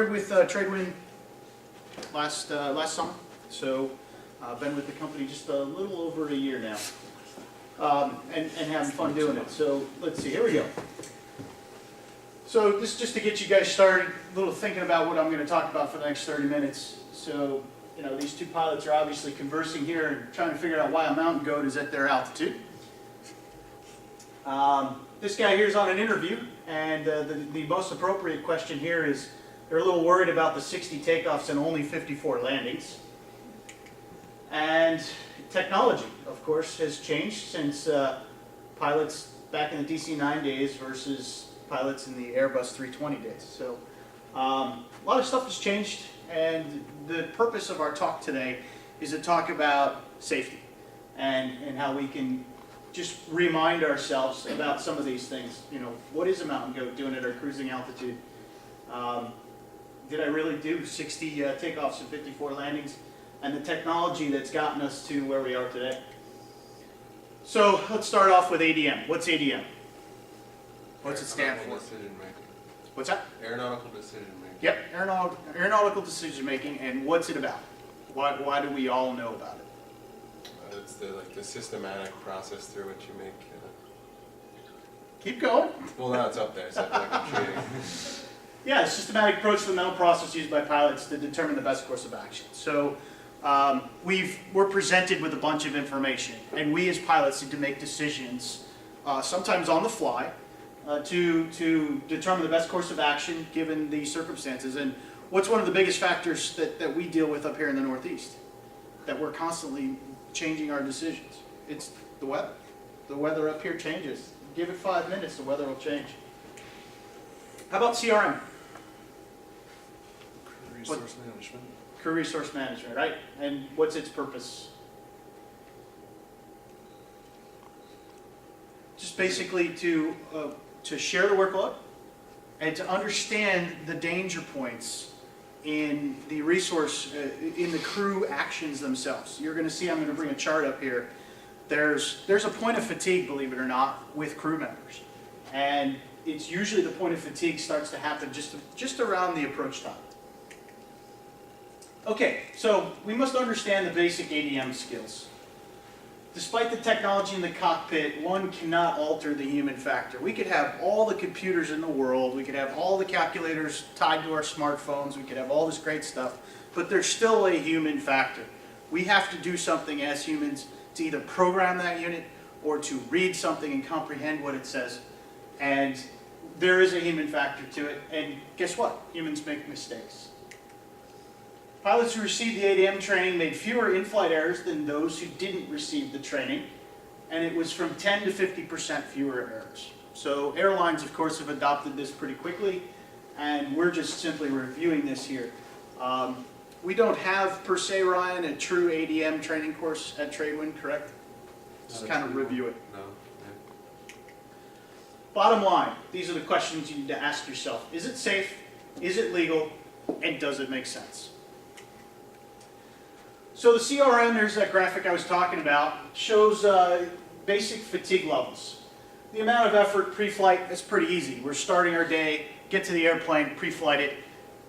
started with Tradewind last summer, so I've been with the company just a little over a year now, and having fun doing it. So let's see, here we go. So this is just to get you guys started, a little thinking about what I'm going to talk about for the next 30 minutes. So, you know, these two pilots are obviously conversing here and trying to figure out why a mountain goat is at their altitude. This guy here is on an interview, and the most appropriate question here is, they're a little worried about the 60 takeoffs and only 54 landings. And technology, of course, has changed since pilots back in the DC-9 days versus pilots in the Airbus 320 days. So a lot of stuff has changed, and the purpose of our talk today is to talk about safety and how we can just remind ourselves about some of these things. You know, what is a mountain goat doing at our cruising altitude? Did I really do 60 takeoffs and 54 landings? And the technology that's gotten us to where we are today. So let's start off with ADM. What's ADM? What's it stand for? Decision making. What's that? Aeronautical decision making. Yep, aeronautical decision making. And what's it about? Why do we all know about it? It's the systematic process through which you make. Keep going. Well, now it's up there, so I feel like I'm cheating. Yeah, a systematic approach to the mental process used by pilots to determine the best course of action. So we're presented with a bunch of information, and we as pilots need to make decisions, sometimes on the fly, to determine the best course of action given the circumstances. And what's one of the biggest factors that we deal with up here in the Northeast? That we're constantly changing our decisions. It's the weather. The weather up here changes. Give it 5 minutes, the weather will change. How about CRM? Resource management. Crew resource management, right? And what's its purpose? Just basically to share the workload and to understand the danger points in the resource, in the crew actions themselves. You're going to see, I'm going to bring a chart up here. There's a point of fatigue, believe it or not, with crew members. And it's usually the point of fatigue starts to happen just around the approach time. Okay, so we must understand the basic ADM skills. Despite the technology in the cockpit, one cannot alter the human factor. We could have all the computers in the world, we could have all the calculators tied to our smartphones, we could have all this great stuff, but there's still a human factor. We have to do something as humans to either program that unit or to read something and comprehend what it says. And there is a human factor to it, and guess what? Humans make mistakes. Pilots who received the ADM training made fewer in-flight errors than those who didn't receive the training, and it was from 10 to 50% fewer errors. So airlines, of course, have adopted this pretty quickly, and we're just simply reviewing this here. We don't have, per se, Ryan, a true ADM training course at Tradewind, correct? Just kind of review it. No. Bottom line, these are the questions you need to ask yourself. Is it safe? Is it legal? And does it make sense? So the CRM, there's that graphic I was talking about, shows basic fatigue levels. The amount of effort pre-flight is pretty easy. We're starting our day, get to the airplane, pre-flight it.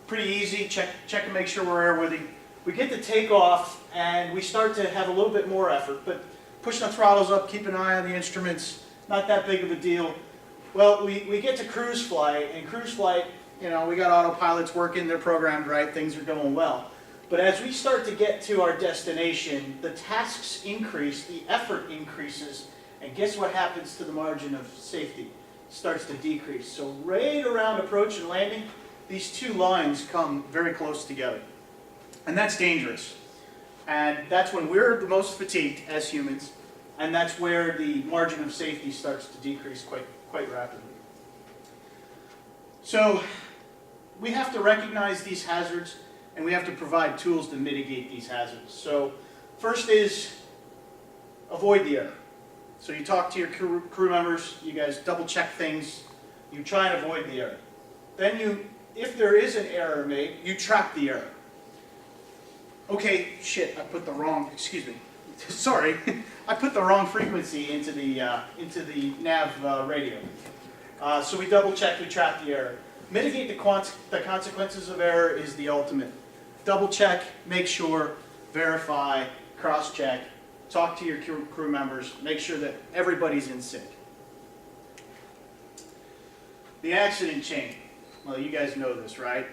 Pretty easy, check and make sure we're airworthy. We get to take off and we start to have a little bit more effort, but pushing the throttles up, keep an eye on the instruments, not that big of a deal. Well, we get to cruise flight, and cruise flight, you know, we got autopilots working, they're programmed right, things are going well. But as we start to get to our destination, the tasks increase, the effort increases, and guess what happens to the margin of safety? Starts to decrease. So right around approach and landing, these two lines come very close together. And that's dangerous. And that's when we're the most fatigued as humans, and that's where the margin of safety starts to decrease quite rapidly. So we have to recognize these hazards, and we have to provide tools to mitigate these hazards. So first is avoid the error. So you talk to your crew members, you guys double check things, you try and avoid the error. Then if there is an error made, you trap the error. Okay, shit, I put the wrong, excuse me, sorry, I put the wrong frequency into the nav radio. So we double check, we trap the error. Mitigate the consequences of error is the ultimate. Double check, make sure, verify, cross check, talk to your crew members, make sure that everybody's in sync. The accident chain. Well, you guys know this, right?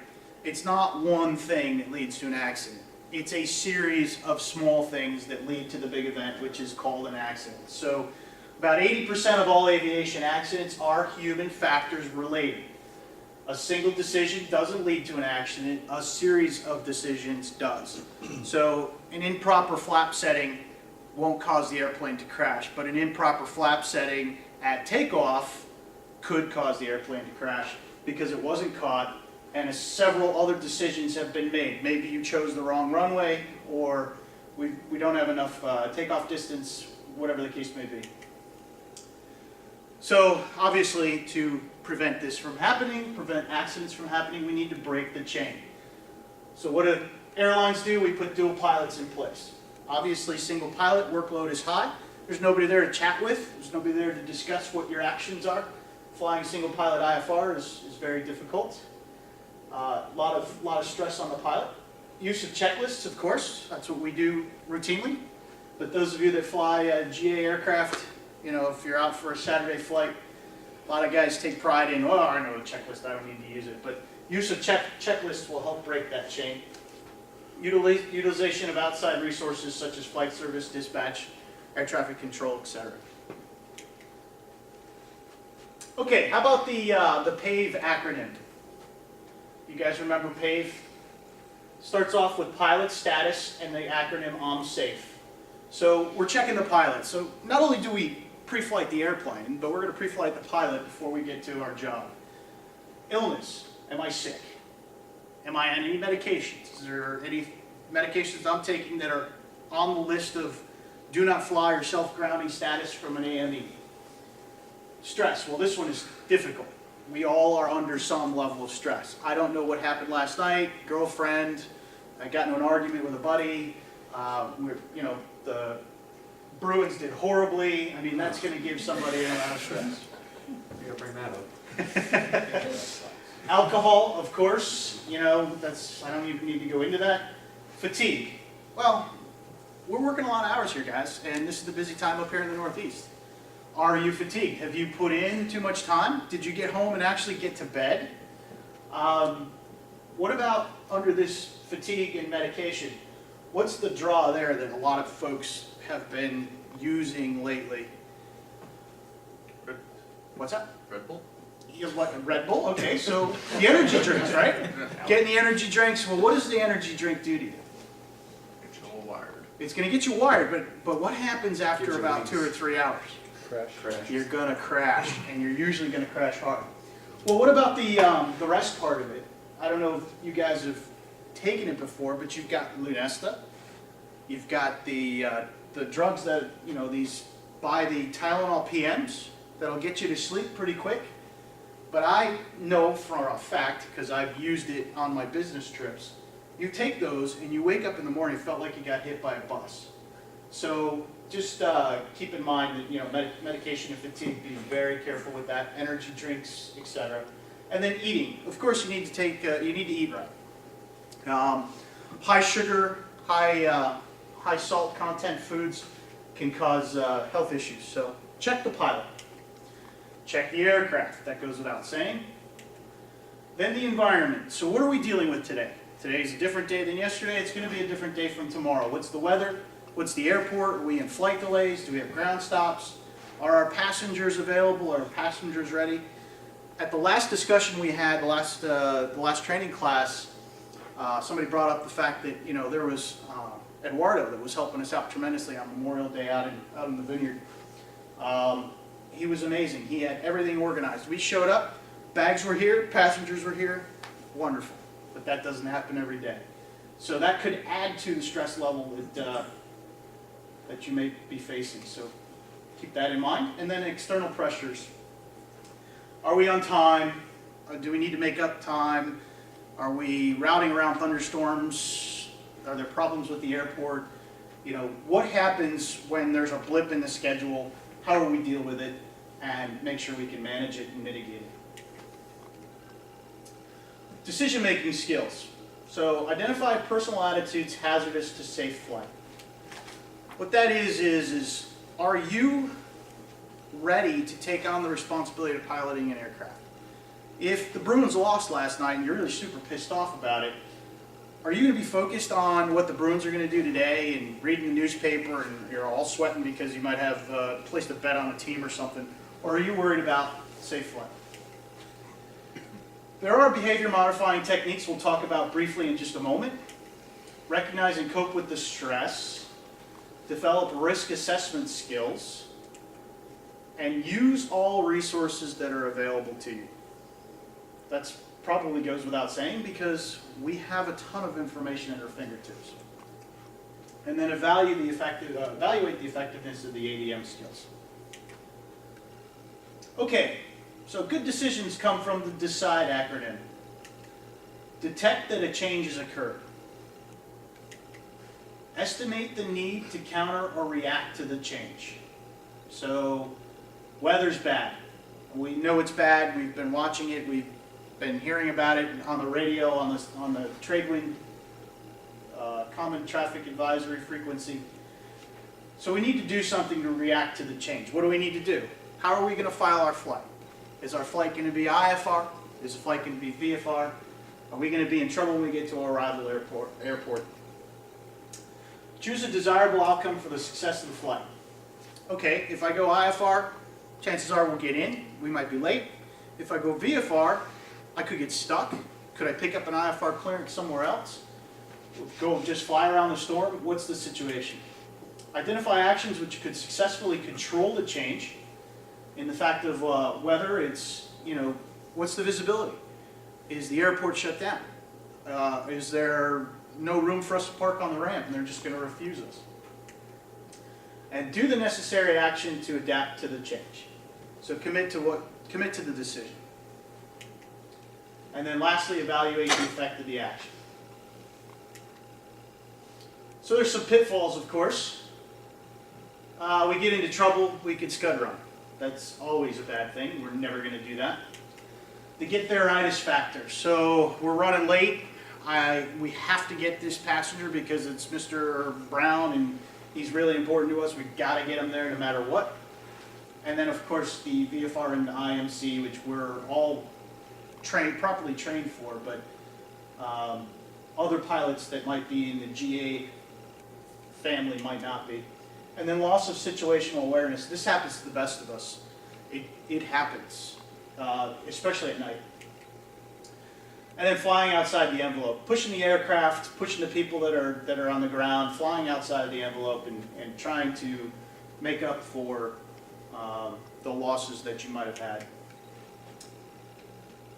It's not one thing that leads to an accident. It's a series of small things that lead to the big event, which is called an accident. So about 80% of all aviation accidents are human factors related. A single decision doesn't lead to an accident, a series of decisions does. So an improper flap setting won't cause the airplane to crash, but an improper flap setting at takeoff could cause the airplane to crash because it wasn't caught, and several other decisions have been made. Maybe you chose the wrong runway, or we don't have enough takeoff distance, whatever the case may be. So obviously, to prevent this from happening, prevent accidents from happening, we need to break the chain. So what do airlines do? We put dual pilots in place. Obviously, single pilot workload is high. There's nobody there to chat with. There's nobody there to discuss what your actions are. Flying single pilot IFR is very difficult. A lot of stress on the pilot. Use of checklists, of course. That's what we do routinely. But those of you that fly GA aircraft, you know, if you're out for a Saturday flight, a lot of guys take pride in, oh, I know a checklist, I don't need to use it. But use of checklists will help break that chain. Utilization of outside resources such as flight service, dispatch, air traffic control, etc. Okay, how about the PAVE acronym? You guys remember PAVE? Starts off with pilot status and the acronym I'm safe. So we're checking the pilot. So not only do we pre-flight the airplane, but we're going to pre-flight the pilot before we get to our job. Illness. Am I sick? Am I on any medications? Is there any medications I'm taking that are on the list of do not fly or self-grounding status from an AME? Stress. Well, this one is difficult. We all are under some level of stress. I don't know what happened last night. Girlfriend, I got into an argument with a buddy. The Bruins did horribly. I mean, that's going to give somebody a lot of stress. You gotta bring that up. Alcohol, of course. You know, I don't even need to go into that. Fatigue. Well, we're working a lot of hours here, guys, and this is the busy time up here in the Northeast. Are you fatigued? Have you put in too much time? Did you get home and actually get to bed? What about under this fatigue and medication? What's the draw there that a lot of folks have been using lately? What's that? Red Bull? Red Bull? Okay, so the energy drinks, right? Getting the energy drinks. Well, what does the energy drink do to you? Get you all wired. It's going to get you wired, but what happens after about 2 or 3 hours? Crash. You're going to crash, and you're usually going to crash hard. Well, what about the rest part of it? I don't know if you guys have taken it before, but you've got Lunesta. You've got the drugs that, you know, these by the Tylenol PMs that'll get you to sleep pretty quick. But I know for a fact, because I've used it on my business trips, you take those and you wake up in the morning, it felt like you got hit by a bus. So just keep in mind that, you know, medication and fatigue, be very careful with that, energy drinks, etc. And then eating. Of course, you need to eat right. High sugar, high salt content foods can cause health issues. So check the pilot. Check the aircraft. That goes without saying. Then the environment. So what are we dealing with today? Today's a different day than yesterday. It's going to be a different day from tomorrow. What's the weather? What's the airport? Are we in flight delays? Do we have ground stops? Are our passengers available? Are our passengers ready? At the last discussion we had, the last training class, somebody brought up the fact that, you know, there was Eduardo that was helping us out tremendously on Memorial Day out in the vineyard. He was amazing. He had everything organized. We showed up, bags were here, passengers were here, wonderful. But that doesn't happen every day. So that could add to the stress level that you may be facing. So keep that in mind. And then external pressures. Are we on time? Do we need to make up time? Are we routing around thunderstorms? Are there problems with the airport? You know, what happens when there's a blip in the schedule? How do we deal with it and make sure we can manage it and mitigate it? Decision-making skills. So identify personal attitudes hazardous to safe flight. What that is are you ready to take on the responsibility of piloting an aircraft? If the Bruins lost last night and you're really super pissed off about it, are you going to be focused on what the Bruins are going to do today and reading the newspaper and you're all sweating because you might have placed a bet on a team or something? Or are you worried about safe flight? There are behavior modifying techniques we'll talk about briefly in just a moment. Recognize and cope with the stress, develop risk assessment skills, and use all resources that are available to you. That probably goes without saying because we have a ton of information at our fingertips. And then evaluate the effectiveness of the ADM skills. Okay, so good decisions come from the DECIDE acronym. Detect that a change has occurred. Estimate the need to counter or react to the change. So, weather's bad. We know it's bad. We've been watching it. We've been hearing about it on the radio, on the Tradewind Common Traffic Advisory frequency. So we need to do something to react to the change. What do we need to do? How are we going to file our flight? Is our flight going to be IFR? Is the flight going to be VFR? Are we going to be in trouble when we get to our arrival airport? Choose a desirable outcome for the success of the flight. Okay, if I go IFR, chances are we'll get in. We might be late. If I go VFR, I could get stuck. Could I pick up an IFR clearance somewhere else? Go just fly around the storm? What's the situation? Identify actions which could successfully control the change. In the fact of weather, it's, what's the visibility? Is the airport shut down? Is there no room for us to park on the ramp and they're just going to refuse us? And do the necessary action to adapt to the change. So commit to the decision. And then lastly, evaluate the effect of the action. So there's some pitfalls, of course. We get into trouble, we could scud run. That's always a bad thing. We're never going to do that. The get there-itis factor. So we're running late. We have to get this passenger because it's Mr. Brown and he's really important to us. We've got to get him there no matter what. And then, of course, the VFR and the IMC, which we're all properly trained for, but other pilots that might be in the GA family might not be. And then loss of situational awareness. This happens to the best of us. It happens, especially at night. And then flying outside the envelope, pushing the aircraft, pushing the people that are on the ground, flying outside the envelope and trying to make up for the losses that you might have had.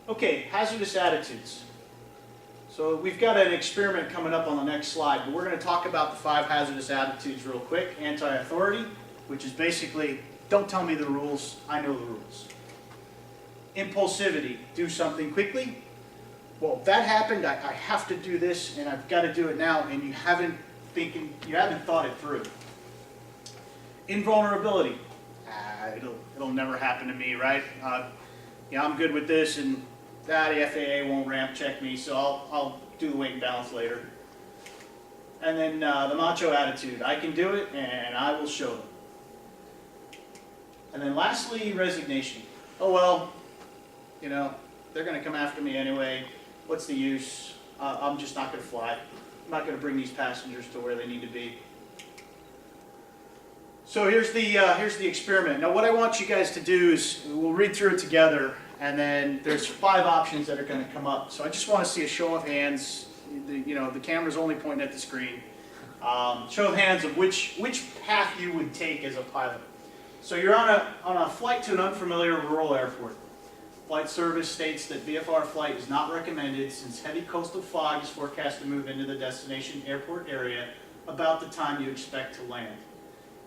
Okay, hazardous attitudes. So we've got an experiment coming up on the next slide, but we're going to talk about the 5 hazardous attitudes real quick. Anti-authority, which is basically, don't tell me the rules, I know the rules. Impulsivity, do something quickly. Well, that happened, I have to do this, and I've got to do it now, and you haven't thought it through. Invulnerability, it'll never happen to me, right? I'm good with this, and the FAA won't ramp check me, so I'll do the weight and balance later. And then the macho attitude, I can do it, and I will show them. And then lastly, resignation. Oh well, they're going to come after me anyway. What's the use? I'm just not going to fly. I'm not going to bring these passengers to where they need to be. So here's the experiment. Now what I want you guys to do is, we'll read through it together, and then there's 5 options that are going to come up. So I just want to see a show of hands. The camera's only pointing at the screen. Show of hands of which path you would take as a pilot. So you're on a flight to an unfamiliar rural airport. Flight service states that VFR flight is not recommended since heavy coastal fog is forecast to move into the destination airport area about the time you expect to land.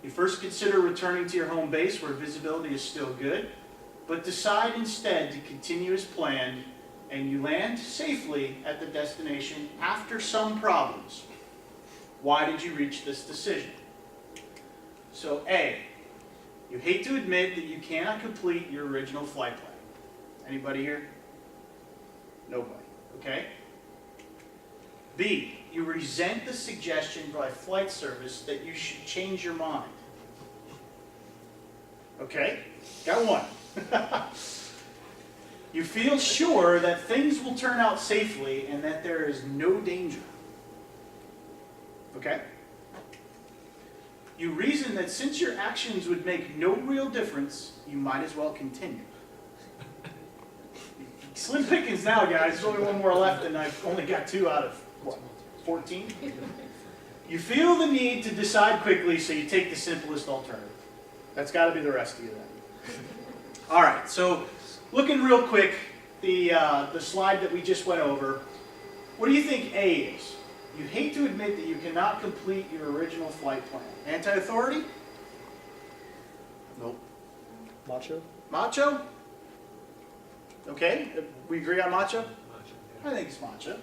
You first consider returning to your home base where visibility is still good, but decide instead to continue as planned, and you land safely at the destination after some problems. Why did you reach this decision? So A, you hate to admit that you cannot complete your original flight plan. Anybody here? Nobody. Okay? B, you resent the suggestion by flight service that you should change your mind. Okay? Got one. You feel sure that things will turn out safely and that there is no danger. Okay? You reason that since your actions would make no real difference, you might as well continue. Slim pickings now, guys. There's only one more left, and I've only got 2 out of, what, 14? You feel the need to decide quickly, so you take the simplest alternative. That's got to be the rest of you then. All right, so looking real quick, the slide that we just went over, what do you think A is? You hate to admit that you cannot complete your original flight plan. Anti-authority? Nope. Macho? Macho? Okay, we agree on macho? Macho. I think it's macho.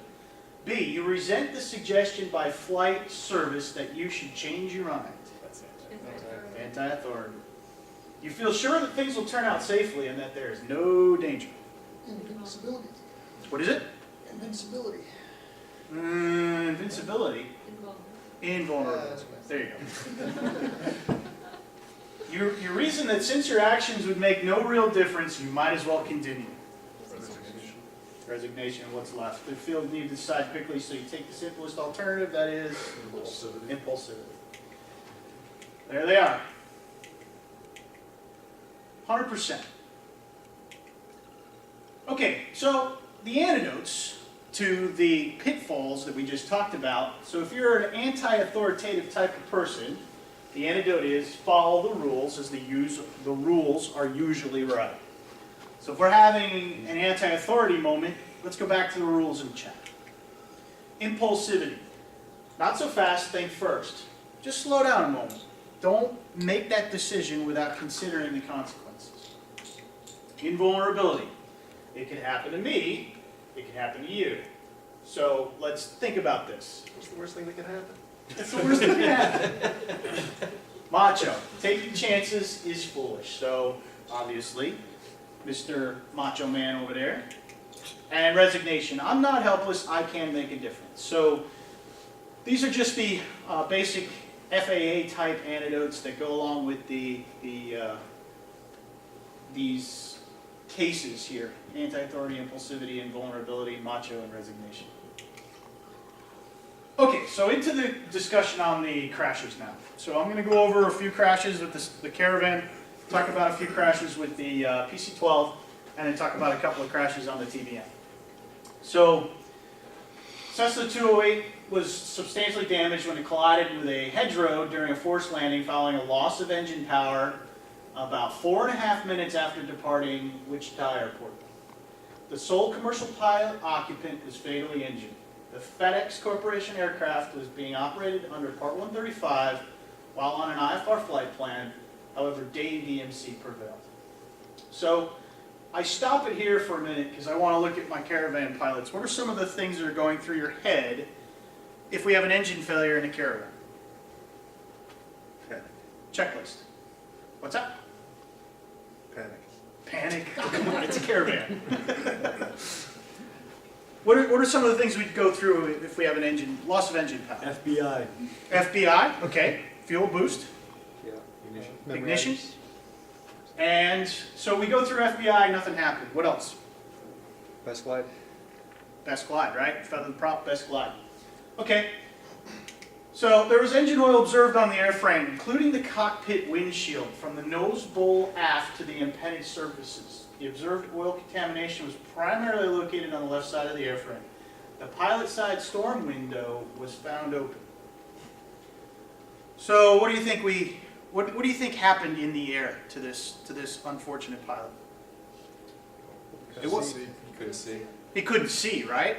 B, you resent the suggestion by flight service that you should change your mind. That's it. Anti-authority. You feel sure that things will turn out safely and that there is no danger. Invincibility. What is it? Invincibility. Invincibility. Invulnerable. That's what I There you go. You reason that since your actions would make no real difference, you might as well continue. Resignation. Resignation, what's left? The field need to decide quickly, so you take the simplest alternative, that is Impulsivity. impulsivity. There they are. 100%. Okay, so the antidotes to the pitfalls that we just talked about. So if you're an anti-authoritative type of person, the antidote is follow the rules, as the rules are usually right. So if we're having an anti-authority moment, let's go back to the rules and check. Impulsivity. Not so fast, think first. Just slow down a moment. Don't make that decision without considering the consequences. Invulnerability. It could happen to me, it could happen to you. So let's think about this. What's the worst thing that could happen? That's the worst that can happen. Macho. Taking chances is foolish. So obviously, Mr. Macho Man over there. And resignation. I'm not helpless, I can make a difference. So these are just the basic FAA type antidotes that go along with these cases here. Anti-authority, impulsivity, invulnerability, macho, and resignation. Okay, so into the discussion on the crashes now. So I'm going to go over a few crashes with the Caravan, talk about a few crashes with the PC-12, and then talk about a couple of crashes on the TBM. So Cessna 208 was substantially damaged when it collided with a hedgerow during a forced landing following a loss of engine power about 4.5 minutes after departing Wichita Airport. The sole commercial pilot occupant was fatally injured. The FedEx Corporation aircraft was being operated under Part 135 while on an IFR flight plan. However, Dane DMC prevailed. So I stop it here for a minute because I want to look at my Caravan pilots. What are some of the things that are going through your head if we have an engine failure in a Caravan? Panic. Checklist. What's that? Panic. Panic. Oh, come on, it's a Caravan. What are some of the things we'd go through if we have an engine, loss of engine power? FBI. FBI, okay. Fuel boost, Yeah. Ignition. ignition. And so we go through FBI, nothing happened. What else? Best glide. Best glide, right? Feather the prop, best glide. Okay. So there was engine oil observed on the airframe, including the cockpit windshield, from the nose bowl aft to the empennage surfaces. The observed oil contamination was primarily located on the left side of the airframe. The pilot side storm window was found open. So what do you think what do you think happened in the air to this unfortunate pilot? It was. You couldn't see. He couldn't see, right?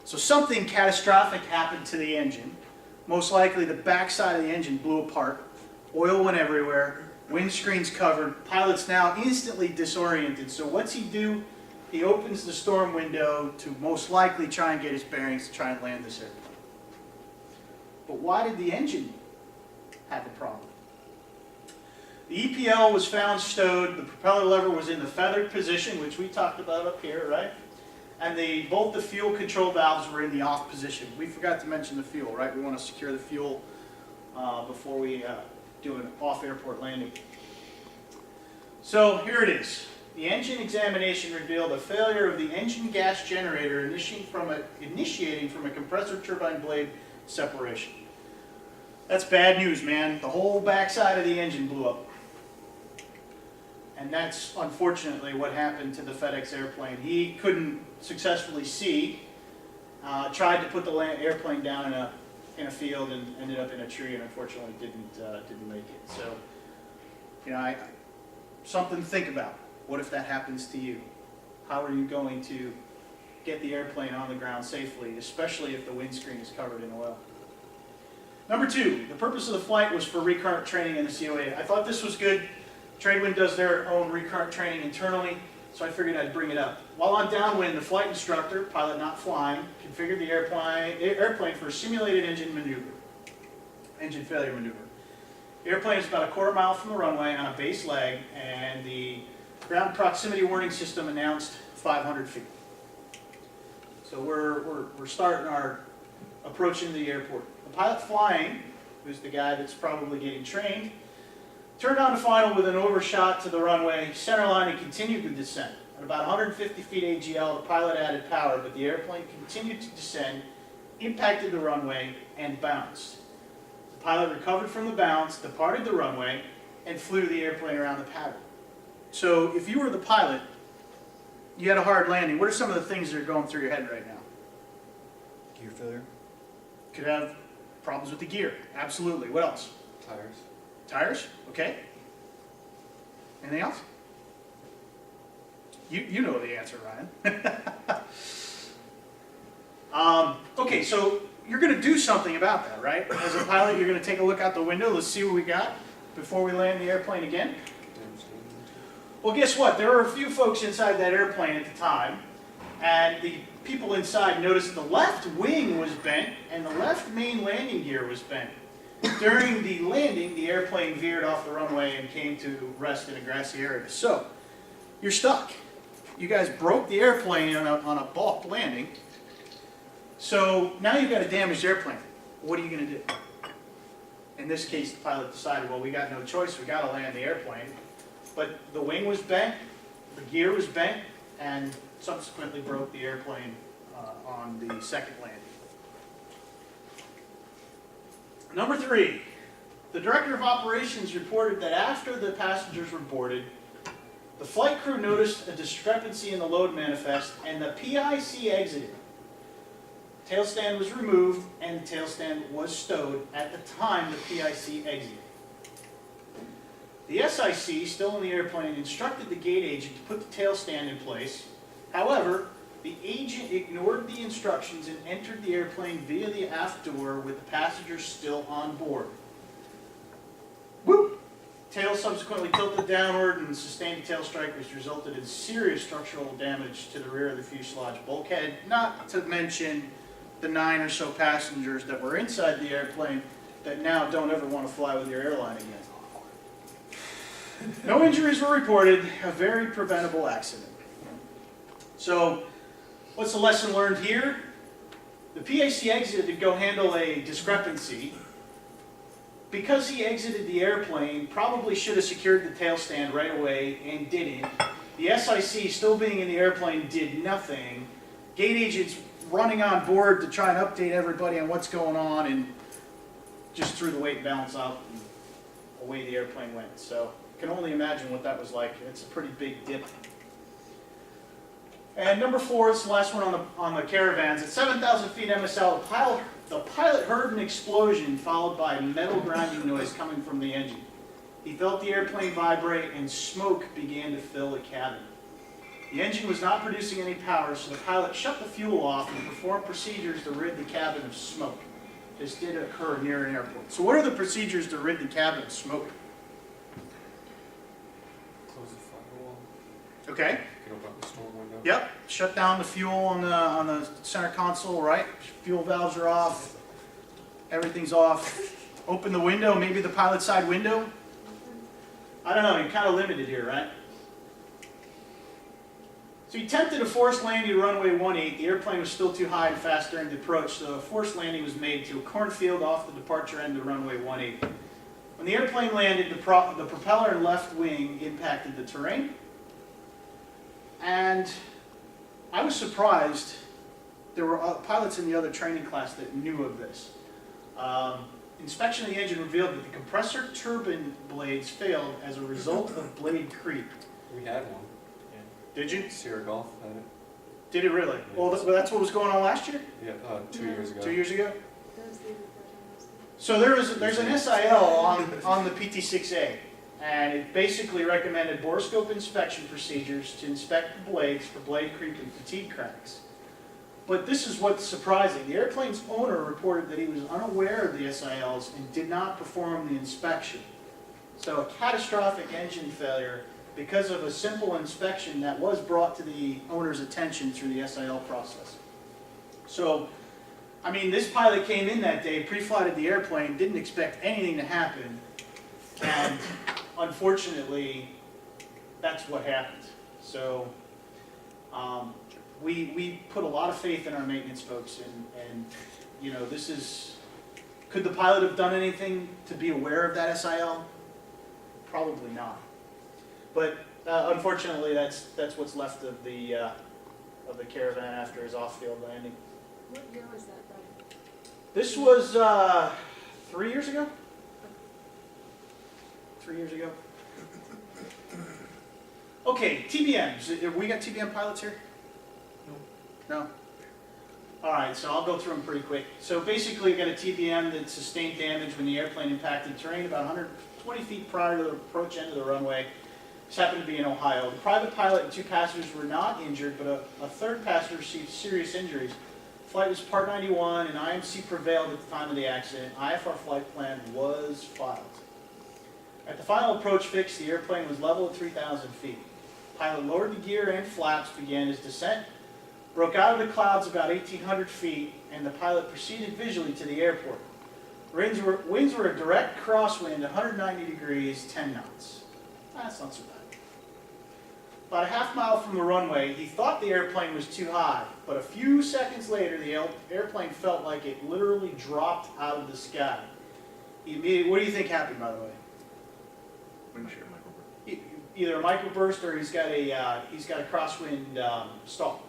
So something catastrophic happened to the engine. Most likely the backside of the engine blew apart. Oil went everywhere. Windscreen's covered. Pilot's now instantly disoriented. So what's he do? He opens the storm window to most likely try and get his bearings to try and land this airplane. But why did the engine have a problem? The EPL was found stowed. The propeller lever was in the feathered position, which we talked about up here, right? and both the fuel control valves were in the off position. We forgot to mention the fuel, right? We want to secure the fuel before we do an off-airport landing. So here it is. The engine examination revealed a failure of the engine gas generator initiating from a compressor turbine blade separation. That's bad news, man. The whole backside of the engine blew up. And that's unfortunately what happened to the FedEx airplane. He couldn't successfully see, tried to put the airplane down in a field and ended up in a tree, and unfortunately didn't make it. So, you know, something to think about. What if that happens to you? How are you going to get the airplane on the ground safely, especially if the windscreen is covered in oil? Number 2, the purpose of the flight was for recurrent training in the COA. I thought this was good. Tradwind does their own recurrent training internally, so I figured I'd bring it up. While on downwind, the flight instructor, pilot not flying, configured the airplane for a simulated engine failure maneuver. The airplane is about a quarter mile from the runway on a base leg, and the ground proximity warning system announced 500 feet. So we're starting our approach into the airport. The pilot flying, who's the guy that's probably getting trained, turned on to final with an overshot to the runway centerline and continued the descent. At about 150 feet AGL, the pilot added power, but the airplane continued to descend, impacted the runway, and bounced. The pilot recovered from the bounce, departed the runway, and flew the airplane around the pattern. So if you were the pilot, you had a hard landing, what are some of the things that are going through your head right now? Gear failure? Could have problems with the gear. Absolutely. What else? Tires. Tires? Okay. Anything else? You know the answer, Ryan. Okay, so you're going to do something about that, right? As a pilot, you're going to take a look out the window. Let's see what we got before we land the airplane again. Well, guess what? There were a few folks inside that airplane at the time, and the people inside noticed the left wing was bent and the left main landing gear was bent. During the landing, the airplane veered off the runway and came to rest in a grassy area. So, you're stuck. You guys broke the airplane on a balked landing. So, now you've got a damaged airplane. What are you going to do? In this case, the pilot decided, well, we got no choice. We got to land the airplane. But the wing was bent, the gear was bent, and subsequently broke the airplane on the second landing. Number 3, the director of operations reported that after the passengers were boarded, the flight crew noticed a discrepancy in the load manifest and the PIC exited. Tail stand was removed and the tail stand was stowed at the time the PIC exited. The SIC, still in the airplane, instructed the gate agent to put the tail stand in place. However, the agent ignored the instructions and entered the airplane via the aft door with the passengers still on board. Whoop! Tail subsequently tilted downward and sustained a tail strike, which resulted in serious structural damage to the rear of the fuselage bulkhead, not to mention the 9 or so passengers that were inside the airplane that now don't ever want to fly with your airline again. No injuries were reported, a very preventable accident. So, what's the lesson learned here? The PIC exited to go handle a discrepancy. Because he exited the airplane, probably should have secured the tail stand right away and didn't. The SIC, still being in the airplane, did nothing. Gate agents running on board to try and update everybody on what's going on and just threw the weight and balance out and away the airplane went. So, can only imagine what that was like. It's a pretty big dip. And number 4, it's the last one on the Caravans. At 7,000 feet MSL, the pilot heard an explosion followed by metal grinding noise coming from the engine. He felt the airplane vibrate and smoke began to fill the cabin. The engine was not producing any power, so the pilot shut the fuel off and performed procedures to rid the cabin of smoke. This did occur near an airport. So what are the procedures to rid the cabin of smoke? Close the firewall. Okay. You can open up the storm window. Yep. Shut down the fuel on the center console, right? Fuel valves are off. Everything's off. Open the window, maybe the pilot side window. I don't know, you're kind of limited here, right? So he attempted a forced landing to runway 18. The airplane was still too high and fast during the approach, so a forced landing was made to a cornfield off the departure end of runway 18. When the airplane landed, the propeller and left wing impacted the terrain. And I was surprised there were pilots in the other training class that knew of this. Inspection of the engine revealed that the compressor turbine blades failed as a result of blade creep. We had one. Did you? Sierra Golf had it. Did it really? Well, that's what was going on last year? Yeah, 2 years ago. 2 years ago? That was the other version. So there's an SIL on the PT6A, and it basically recommended borescope inspection procedures to inspect the blades for blade creep and fatigue cracks. But this is what's surprising. The airplane's owner reported that he was unaware of the SILs and did not perform the inspection. So a catastrophic engine failure because of a simple inspection that was brought to the owner's attention through the SIL process. So, I mean, this pilot came in that day, pre-flighted the airplane, didn't expect anything to happen, and unfortunately, that's what happened. So, we put a lot of faith in our maintenance folks, and you know, this is, could the pilot have done anything to be aware of that SIL? Probably not. But unfortunately, that's what's left of the Caravan after his off-field landing. What year was that, Brian? This was 3 years ago. 3 years ago. Okay, TBMs. We got TBM pilots here? No. All right, so I'll go through them pretty quick. So basically, you got a TBM that sustained damage when the airplane impacted terrain about 120 feet prior to the approach end of the runway. This happened to be in Ohio. The private pilot and 2 passengers were not injured, but a third passenger received serious injuries. Flight was Part 91, and IMC prevailed at the time of the accident. IFR flight plan was filed. At the final approach fix, the airplane was level at 3,000 feet. Pilot lowered the gear and flaps, began his descent, broke out of the clouds about 1,800 feet, and the pilot proceeded visually to the airport. Winds were a direct crosswind, 190 degrees, 10 knots. That's not so bad. About a half mile from the runway, he thought the airplane was too high, but a few seconds later, the airplane felt like it literally dropped out of the sky. What do you think happened, by the way? Windshield microburst. Either a microburst or he's got a crosswind stall.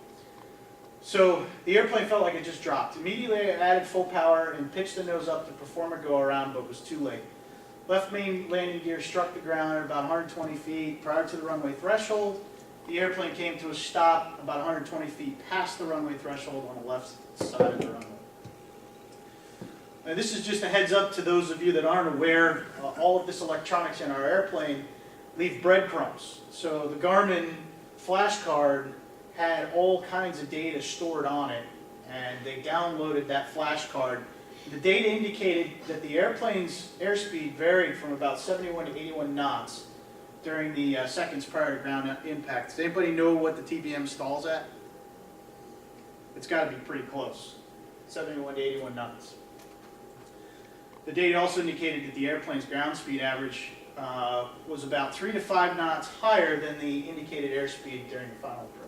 So the airplane felt like it just dropped. Immediately it added full power and pitched the nose up to perform a go around, but was too late. Left main landing gear struck the ground at about 120 feet prior to the runway threshold. The airplane came to a stop about 120 feet past the runway threshold on the left side of the runway. Now, this is just a heads up to those of you that aren't aware. All of this electronics in our airplane leave breadcrumbs. So the Garmin flash card had all kinds of data stored on it, and they downloaded that flash card. The data indicated that the airplane's airspeed varied from about 71 to 81 knots during the seconds prior to ground impact. Does anybody know what the TBM stalls at? It's got to be pretty close, 71 to 81 knots. The data also indicated that the airplane's ground speed average was about 3 to 5 knots higher than the indicated airspeed during the final approach.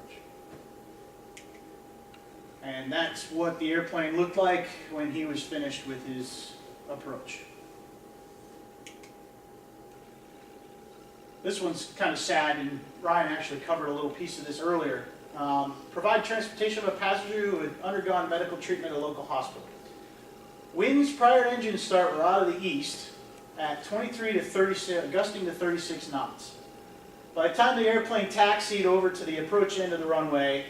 And that's what the airplane looked like when he was finished with his approach. This one's kind of sad, and Ryan actually covered a little piece of this earlier. Provide transportation of a passenger who had undergone medical treatment at a local hospital. Winds prior to engine start were out of the east at 23 to 36, gusting to 36 knots. By the time the airplane taxied over to the approach end of the runway,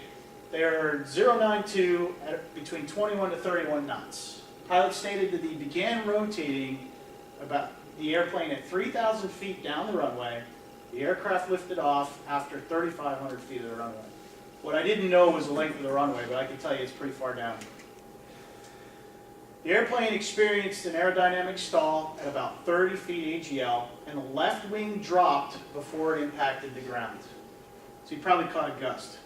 they were 092 at between 21 to 31 knots. The pilot stated that he began rotating about the airplane at 3,000 feet down the runway. The aircraft lifted off after 3,500 feet of the runway. What I didn't know was the length of the runway, but I can tell you it's pretty far down. The airplane experienced an aerodynamic stall at about 30 feet AGL, and the left wing dropped before it impacted the ground. So he probably caught a gust.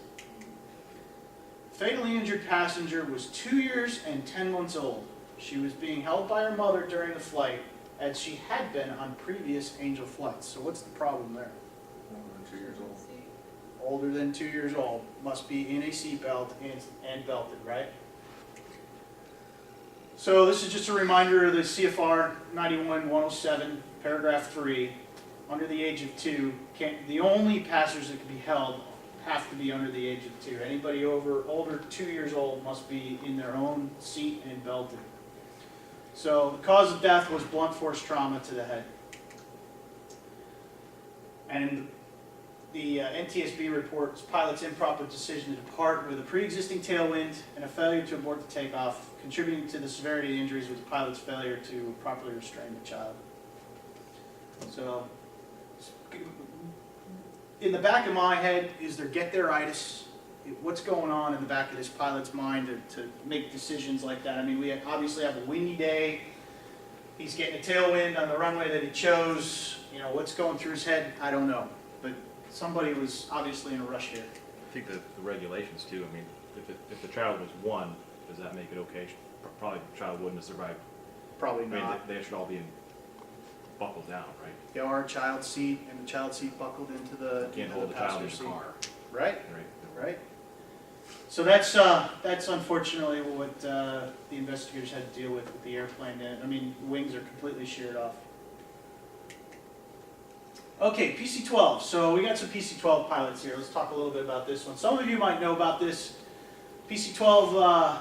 Fatally injured passenger was 2 years and 10 months old. She was being held by her mother during the flight, as she had been on previous Angel flights. So what's the problem there? More than 2 years old. older than 2 years old must be in a seatbelt and belted, right? So this is just a reminder of the CFR 91-107, paragraph 3. Under the age of 2, the only passengers that can be held have to be under the age of 2. Anybody older 2 years old must be in their own seat and belted. So the cause of death was blunt force trauma to the head. And the NTSB reports pilot's improper decision to depart with a pre-existing tailwind and a failure to abort the takeoff, contributing to the severity of the injuries with the pilot's failure to properly restrain the child. So, in the back of my head, is there get-there-itis? What's going on in the back of this pilot's mind to make decisions like that? I mean, we obviously have a windy day. He's getting a tailwind on the runway that he chose. You know, what's going through his head? I don't know. But somebody was obviously in a rush here. I think the regulations too, I mean, if the child was 1, does that make it okay? Probably the child wouldn't have survived. Probably I mean, not. they should all be buckled down, right? There are child seat and the child seat buckled into the You can't hold the child in passenger the seat. car, Right, right? right. So that's unfortunately what the investigators had to deal with the airplane. I mean, wings are completely sheared off. Okay, PC-12. So we got some PC-12 pilots here. Let's talk a little bit about this one. Some of you might know about this. PC-12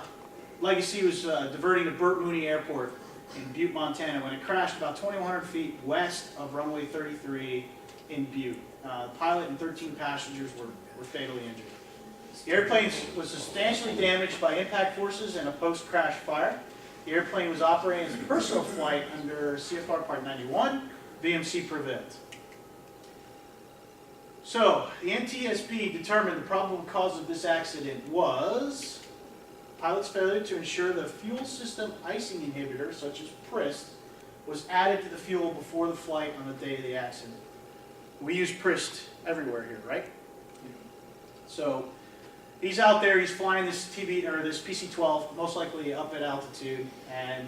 Legacy was diverting to Burt Mooney Airport in Butte, Montana, when it crashed about 2,100 feet west of runway 33 in Butte. The pilot and 13 passengers were fatally injured. The airplane was substantially damaged by impact forces and a post-crash fire. The airplane was operating as a personal flight under CFR Part 91. VMC prevailed. So, the NTSB determined the probable cause of this accident was pilot's failure to ensure the fuel system icing inhibitor, such as PRIST, was added to the fuel before the flight on the day of the accident. We use PRIST everywhere here, right? So, he's out there, he's flying this this PC-12, most likely up at altitude, and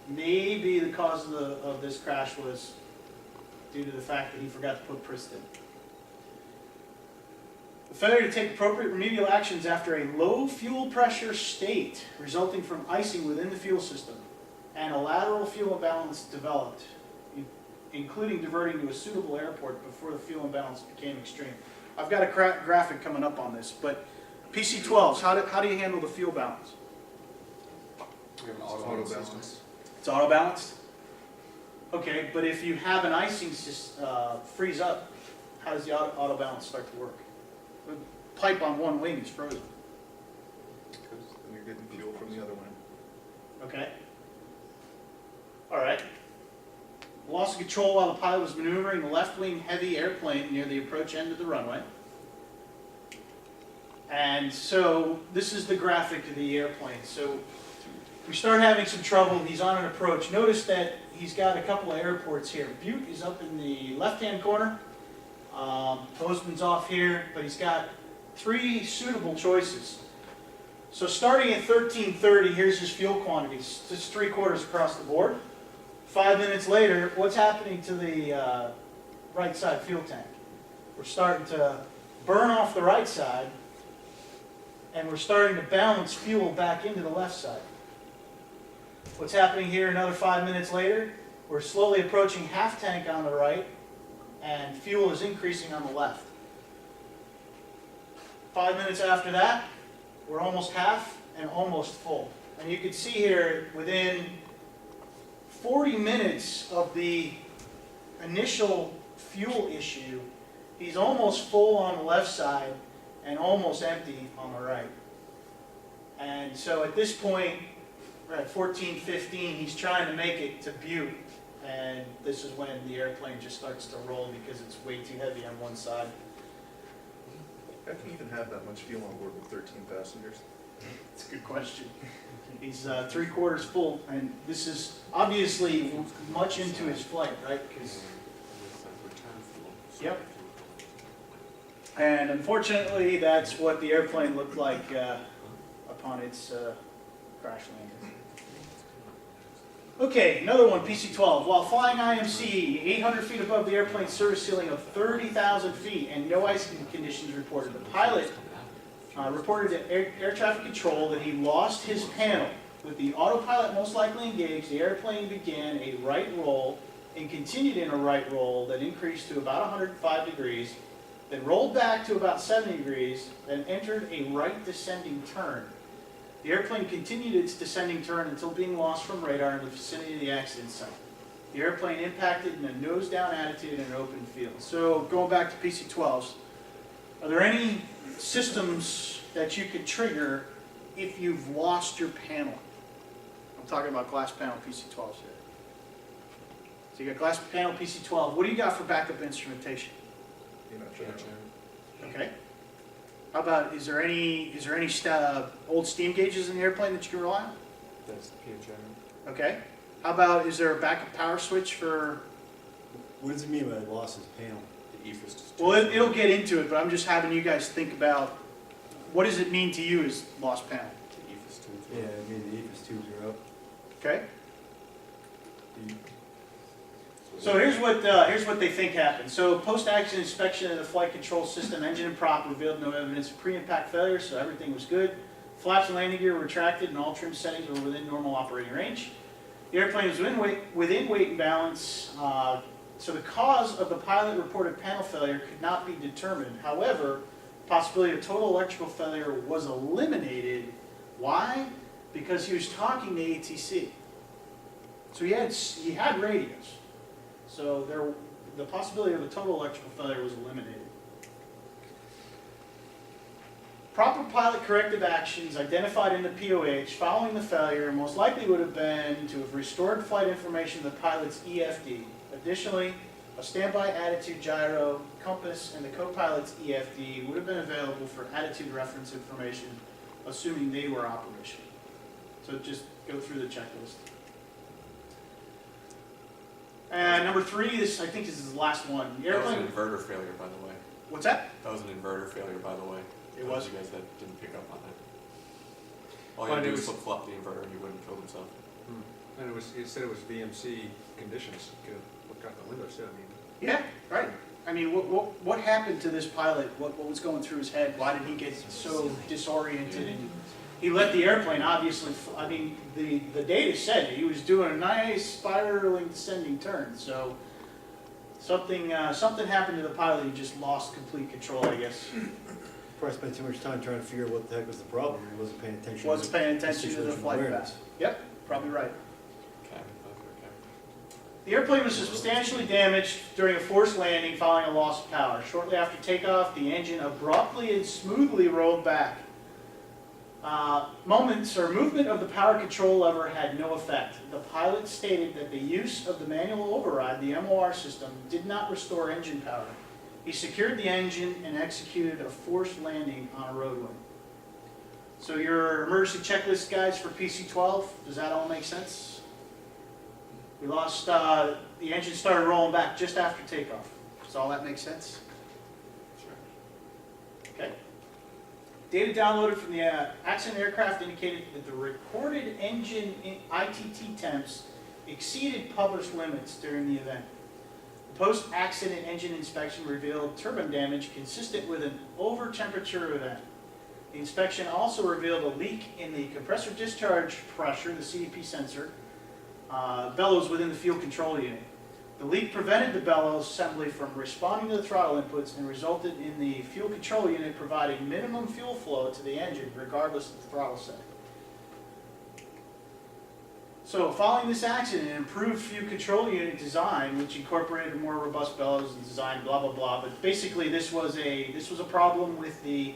maybe the cause of this crash was due to the fact that he forgot to put PRIST in. The failure to take appropriate remedial actions after a low fuel pressure state resulting from icing within the fuel system and a lateral fuel imbalance developed, including diverting to a suitable airport before the fuel imbalance became extreme. I've got a graphic coming up on this, but PC-12s, how do you handle the fuel balance? We have an Auto balance. It's auto balanced? Okay, but if you have an icing freeze up, how does the auto balance start to work? The pipe on one wing is frozen. Because then you're getting fuel from the other one. Okay. All right. Loss of control while the pilot was maneuvering the left wing heavy airplane near the approach end of the runway. And so this is the graphic of the airplane. So we start having some trouble. He's on an approach. Notice that he's got a couple of airports here. Butte is up in the left-hand corner. Bozeman's off here, but he's got 3 suitable choices. So starting at 1330, here's his fuel quantities, just 3/4 across the board. 5 minutes later, what's happening to the right side fuel tank? We're starting to burn off the right side, and we're starting to balance fuel back into the left side. What's happening here another 5 minutes later? We're slowly approaching half tank on the right, and fuel is increasing on the left. 5 minutes after that, we're almost half and almost full. And you can see here, within 40 minutes of the initial fuel issue, he's almost full on the left side and almost empty on the right. And so at this point, we're at 14:15, he's trying to make it to Butte. And this is when the airplane just starts to roll because it's way too heavy on one side. How can you even have that much fuel on board with 13 passengers? It's a good question. He's 3/4 full, and this is obviously much into his flight, right? Yep. And unfortunately, that's what the airplane looked like upon its crash landing. Okay, another one, PC-12. While flying IMC 800 feet above the airplane's service ceiling of 30,000 feet and no ice conditions reported, the pilot reported to air traffic control that he lost his panel. With the autopilot most likely engaged, the airplane began a right roll and continued in a right roll that increased to about 105 degrees, then rolled back to about 70 degrees, then entered a right descending turn. The airplane continued its descending turn until being lost from radar in the vicinity of the accident site. The airplane impacted in a nose-down attitude in an open field. So going back to PC-12s, are there any systems that you could trigger if you've lost your panel? I'm talking about glass panel PC-12s here. So you got glass panel PC-12. What do you got for backup instrumentation? You're not sure. Okay. How about, is there any old steam gauges in the airplane that you can rely on? That's the PHI. Okay. How about, is there a backup power switch for, What does it mean by lost his panel? The EFIS just. well, it'll get into it, but I'm just having you guys think about, what does it mean to you as lost panel? The EFIS tubes. Yeah, I mean, the EFIS tubes are up. Okay? The- So here's what they think happened. So post-accident inspection of the flight control system, engine and prop revealed no evidence of pre-impact failure, so everything was good. Flaps and landing gear were retracted and all trim settings were within normal operating range. The airplane was within weight and balance, so the cause of the pilot reported panel failure could not be determined. However, possibility of total electrical failure was eliminated. Why? Because he was talking to ATC. So he had radios. So the possibility of a total electrical failure was eliminated. Proper pilot corrective actions identified in the POH following the failure most likely would have been to have restored flight information to the pilot's EFD. Additionally, a standby attitude gyro, compass, and the co-pilot's EFD would have been available for attitude reference information, assuming they were operational. So just go through the checklist. And number 3, I think this is the last one. The That was an airplane. inverter failure, by the way. What's that? That was an inverter failure, by the way. It was. You guys that didn't pick up on that. All But you had to it do was was- flip-flop the inverter and he wouldn't kill himself. And it said it was VMC conditions, you could look out the windows too, I mean. Yeah, right. I mean, what happened to this pilot? What was going through his head? Why did he get so disoriented? And he let the airplane, obviously, I mean, the data said he was doing a nice spiraling descending turn. So something happened to the pilot. He just lost complete control, I guess. Probably spent too much time trying to figure out what the heck was the problem. He wasn't paying attention. Wasn't paying attention to the situational flight awareness. path. Yep, probably right. Cabin, okay. The airplane was substantially damaged during a forced landing following a loss of power. Shortly after takeoff, the engine abruptly and smoothly rolled back. Movement of the power control lever had no effect. The pilot stated that the use of the manual override, the MOR system, did not restore engine power. He secured the engine and executed a forced landing on a roadway. So your emergency checklist, guys, for PC-12, does that all make sense? We lost, the engine started rolling back just after takeoff. Does all that make sense? Sure. Okay. Data downloaded from the accident aircraft indicated that the recorded engine ITT temps exceeded published limits during the event. The post-accident engine inspection revealed turbine damage consistent with an over-temperature event. The inspection also revealed a leak in the compressor discharge pressure, the CDP sensor, bellows within the fuel control unit. The leak prevented the bellows assembly from responding to the throttle inputs and resulted in the fuel control unit providing minimum fuel flow to the engine regardless of the throttle setting. So following this accident, an improved fuel control unit design, which incorporated more robust bellows and design, blah, blah, blah. But basically this was a problem with the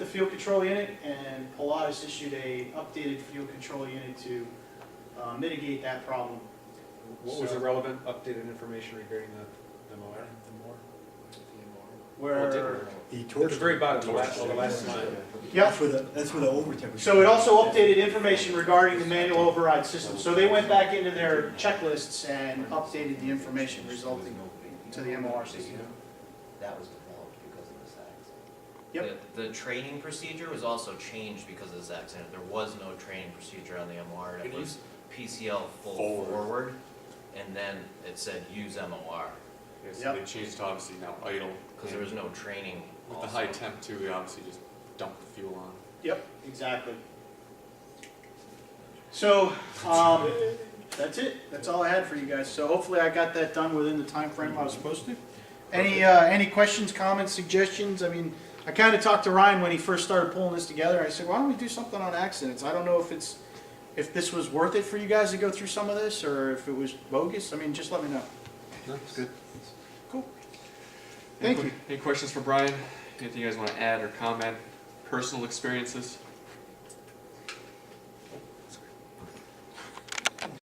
fuel control unit, and Pilatus issued a updated fuel control unit to mitigate that problem. What was the relevant updated information regarding the MOR? Where, He At torched. the very it. bottom, the last line. Yep. That's where the over temperature. So it also updated information regarding the manual override system. So they went back into their checklists and updated the information resulting to the MOR system. That was developed because of this accident. Yep. The training procedure was also changed because of this accident. There was no training procedure on the MR. It was PCL full Forward. forward, and then it said use MOR, Yeah, so Yep. they changed to obviously now idle. because there was no training With also. the high temp too, we obviously just dump the fuel on. Yep, exactly. So, that's it. That's all I had for you guys. So hopefully I got that done within the time frame I was supposed to. Any questions, comments, suggestions? I mean, I kind of talked to Ryan when he first started pulling this together. I said, why don't we do something on accidents? I don't know if this was worth it for you guys to go through some of this, or if it was bogus. I mean, just let me know. No, it's good. Cool. Thank you. Any questions for Brian? Anything you guys want to add or comment? Personal experiences?